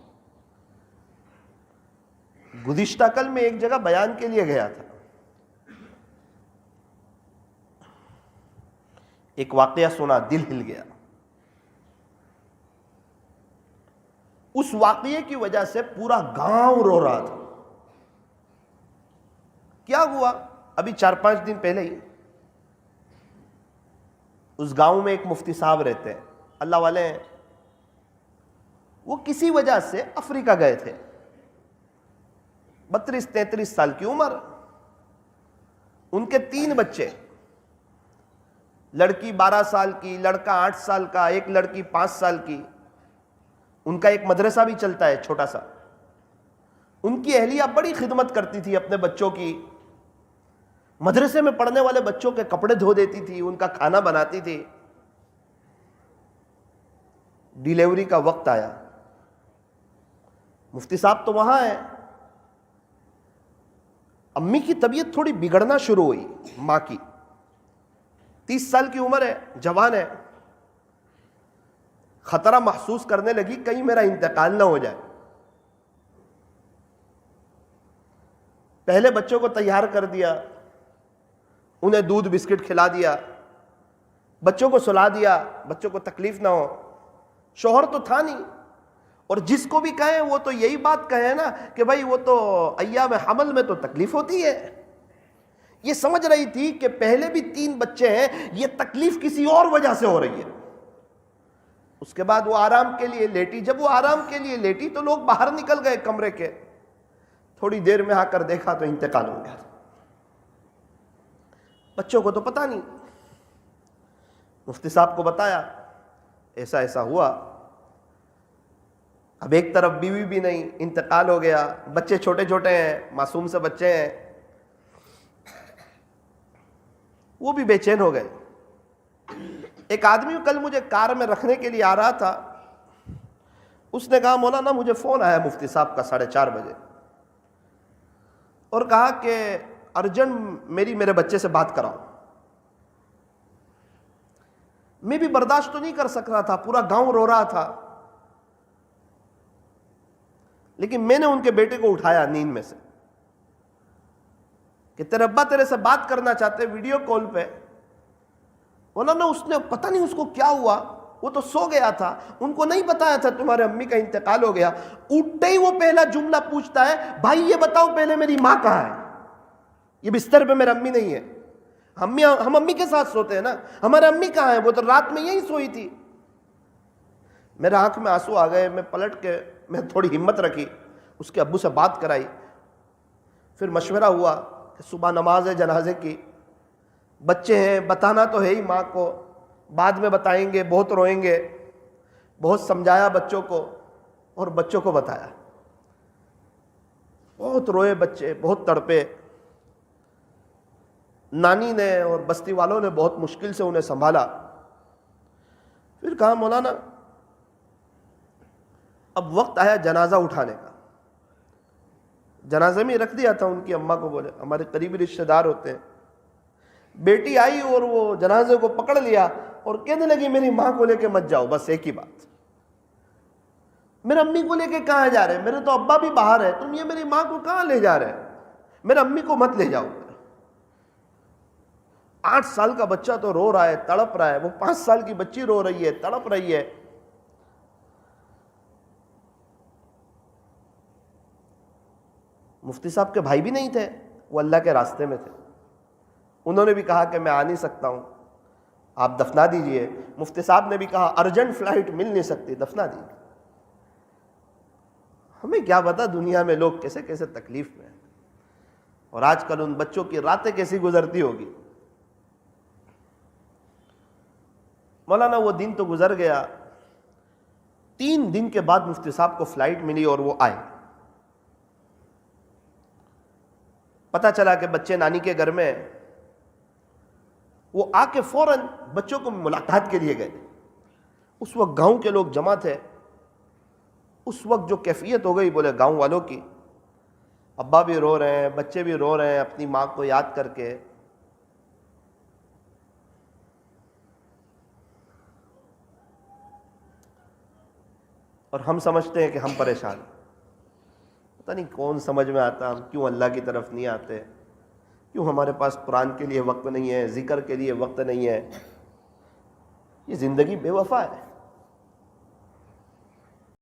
A: گزشتہ کل میں ایک جگہ بیان کے لیے گیا تھا، ایک واقعہ سنا، دل ہل گیا۔ اس واقعے کی وجہ سے پورا گاؤں رو رہا تھا۔ کیا ہوا؟ ابھی 4-5 دن پہلے ہی اس گاؤں میں ایک مفتی صاحب رہتے ہیں، اللہ والے ہیں، وہ کسی وجہ سے افریقہ گئے تھے، 32-33 سال کی عمر، ان کے 3 بچے، لڑکی 12 سال کی، لڑکا 8 سال کا، ایک لڑکی 5 سال کی۔ ان کا ایک مدرسہ بھی چلتا ہے چھوٹا سا۔ ان کی اہلیہ بڑی خدمت کرتی تھی اپنے بچوں کی، مدرسے میں پڑھنے والے بچوں کے کپڑے دھو دیتی تھی، ان کا کھانا بناتی تھی۔ ڈیلیوری کا وقت آیا، مفتی صاحب تو وہاں ہیں، امی کی طبیعت تھوڑی بگڑنا شروع ہوئی، ماں کی 30 سال کی عمر ہے، جوان ہے، خطرہ محسوس کرنے لگی کہیں میرا انتقال نہ ہو جائے۔ پہلے بچوں کو تیار کر دیا، انہیں دودھ بسکٹ کھلا دیا، بچوں کو سلا دیا، بچوں کو تکلیف نہ ہو۔ شوہر تو تھا نہیں، اور جس کو بھی کہیں وہ تو یہی بات کہے نا کہ بھائی وہ تو ایام حمل میں تو تکلیف ہوتی ہے۔ یہ سمجھ رہی تھی کہ پہلے بھی 3 بچے ہیں، یہ تکلیف کسی اور وجہ سے ہو رہی ہے۔ اس کے بعد وہ آرام کے لیے لیٹی، جب وہ آرام کے لیے لیٹی تو لوگ باہر نکل گئے کمرے کے، تھوڑی دیر میں آ کر دیکھا تو انتقال ہو گیا۔ بچوں کو تو پتہ نہیں، مفتی صاحب کو بتایا ایسا ایسا ہوا۔ اب ایک طرف بیوی بھی نہیں، انتقال ہو گیا، بچے چھوٹے چھوٹے ہیں، معصوم سے بچے ہیں، وہ بھی بے چین ہو گئے۔ ایک آدمی کل مجھے کار میں رکھنے کے لیے آ رہا تھا، اس نے کہا مولانا مجھے فون آیا مفتی صاحب کا 4:30 بجے اور کہا کہ ارجنٹ میرے بچے سے بات کراؤ. میں بھی برداشت تو نہیں کر سک رہا تھا, پورا گاؤں رو رہا تھا, لیکن میں نے ان کے بیٹے کو اٹھایا نیند میں سے کہ تیرے ابا تیرے سے بات کرنا چاہتے ویڈیو کال پہ. مولانا اس نے پتہ نہیں اس کو کیا ہوا, وہ تو سو گیا تھا, ان کو نہیں بتایا تھا تمہارے امی کا انتقال ہو گیا. اٹھتے ہی وہ پہلا جملہ پوچھتا ہے, بھائی یہ بتاؤ پہلے میری ماں کہاں ہے؟ یہ بستر پہ میرا امی نہیں ہے. ہم امی کے ساتھ سوتے ہیں نا, ہمارے امی کہاں ہے؟ وہ تو رات میں یہی سوئی تھی. میرے آنکھ میں آنسو آ گئے. میں پلٹ کے میں تھوڑی ہمت رکھی, اس کے ابو سے بات کرائی. پھر مشورہ ہوا کہ صبح نماز ہے جنازے کی, بچے ہیں, بتانا تو ہے ہی ماں کو, بعد میں بتائیں گے, بہت روئیں گے. بہت سمجھایا بچوں کو اور بچوں کو بتایا. بہت روئے بچے, بہت تڑپے. نانی نے اور بستی والوں نے بہت مشکل سے انہیں سنبھالا. پھر کہا مولانا اب وقت آیا جنازہ اٹھانے کا. جنازے میں رکھ دیا تھا ان کی اماں کو, بولے ہمارے قریبی رشتہ دار ہوتے ہیں. بیٹی آئی اور وہ جنازے کو پکڑ لیا اور کہنے لگی میری ماں کو لے کے مت جاؤ, بس ایک ہی بات, میرے امی کو لے کے کہاں جا رہے ہیں؟ میرے تو ابا بھی باہر ہے, تم یہ میری ماں کو کہاں لے جا رہے ہیں؟ میرے امی کو مت لے جاؤ. 8 سال کا بچہ تو رو رہا ہے, تڑپ رہا ہے, وہ 5 سال کی بچی رو رہی ہے, تڑپ رہی ہے. مفتی صاحب کے بھائی بھی نہیں تھے, وہ اللہ کے راستے میں تھے. انہوں نے بھی کہا کہ میں آ نہیں سکتا ہوں, آپ دفنا دیجئے. مفتی صاحب نے بھی کہا ارجنٹ فلائٹ مل نہیں سکتی, دفنا دیجئے. ہمیں کیا پتا دنیا میں لوگ کیسے کیسے تکلیف میں ہیں, اور آج کل ان بچوں کی راتیں کیسی گزرتی ہوگی. مولانا وہ دن تو گزر گیا. 3 دن کے بعد مفتی صاحب کو فلائٹ ملی اور وہ آئے. پتہ چلا کہ بچے نانی کے گھر میں, وہ آ کے فوراً بچوں کو ملاقات کے لیے گئے. اس وقت گاؤں کے لوگ جمع تھے. اس وقت جو کیفیت ہو گئی بولے گاؤں والوں کی, ابا بھی رو رہے ہیں, بچے بھی رو رہے ہیں اپنی ماں کو یاد کر کے. اور ہم سمجھتے ہیں کہ ہم پریشان ہیں. پتہ نہیں کون سمجھ میں آتا, ہم کیوں اللہ کی طرف نہیں آتے, کیوں ہمارے پاس قرآن کے لیے وقت نہیں ہے, ذکر کے لیے وقت نہیں ہے. یہ زندگی بے وفا ہے.